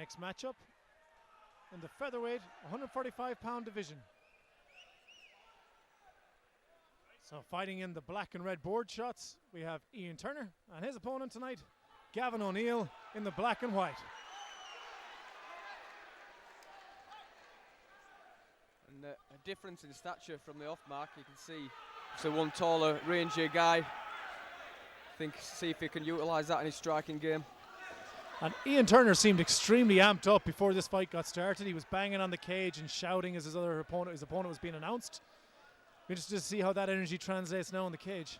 next matchup in the featherweight 145-pound division. So fighting in the black and red board shots, we have Ian Turner and his opponent tonight, Gavin O'Neill, in the black and white. And a difference in stature from the off mark, you can see it's a one taller, rangier guy. See if he can utilise that in his striking game. And Ian Turner seemed extremely amped up before this fight got started. He was banging on the cage and shouting as his opponent was being announced. We're interested to see how that energy translates now in the cage.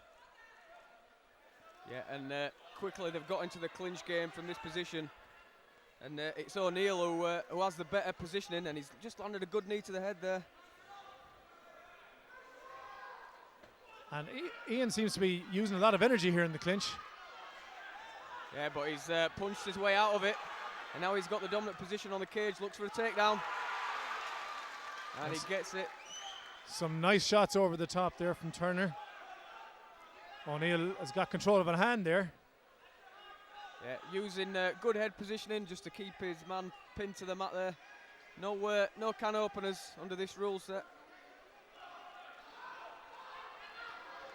Yeah, and quickly they've got into the clinch game from this position. And it's O'Neill who has the better positioning, and he's just landed a good knee to the head there. And Ian seems to be using a lot of energy here in the clinch. Yeah, but he's punched his way out of it, and now he's got the dominant position on the cage, looks for a takedown. And he gets it. Some nice shots over the top there from Turner. O'Neill has got control of a hand there. Yeah, using good head positioning just to keep his man pinned to the mat there. No can openers under this rule set.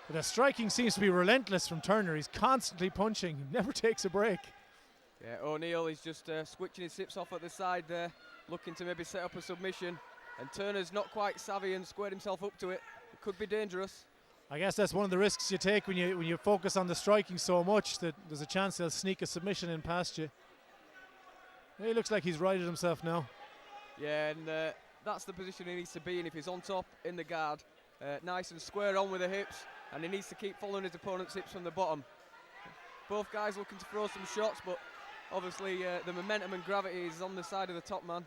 But the striking seems to be relentless from Turner. He's constantly punching. He never takes a break. Yeah, O'Neill is just switching his hips off at the side there, looking to maybe set up a submission. And Turner's not quite savvy and squared himself up to it. It could be dangerous. I guess that's one of the risks you take when you focus on the striking so much, that there's a chance they'll sneak a submission in past you. He looks like he's righted himself now. Yeah, and that's the position he needs to be in if he's on top in the guard. Nice and square on with the hips, and he needs to keep following his opponent's hips from the bottom. Both guys looking to throw some shots, but obviously the momentum and gravity is on the side of the top man.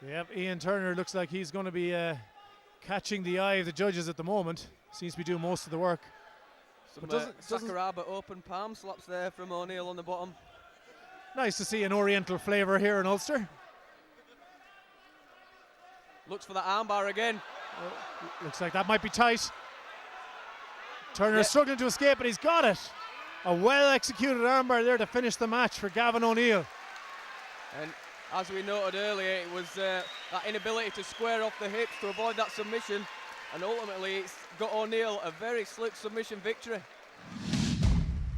Yep, Ian Turner looks like he's going to be catching the eye of the judges at the moment. Seems to be doing most of the work. Some Sakuraba open palm slaps there from O'Neill on the bottom. Nice to see an oriental flavour here in Ulster. Looks for the armbar again. Looks like that might be tight. Turner is struggling to escape, but he's got it. A well-executed armbar there to finish the match for Gavin O'Neill. And as we noted earlier, it was that inability to square off the hips to avoid that submission, and ultimately it's got O'Neill a very slick submission victory.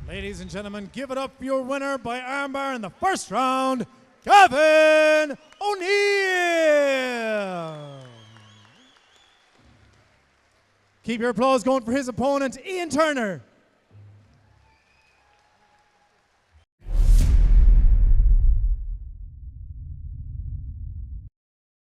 Ladies and gentlemen, give it up for your winner by armbar in the first round, Gavin O'Neill. Keep your applause going for his opponent, Ian Turner.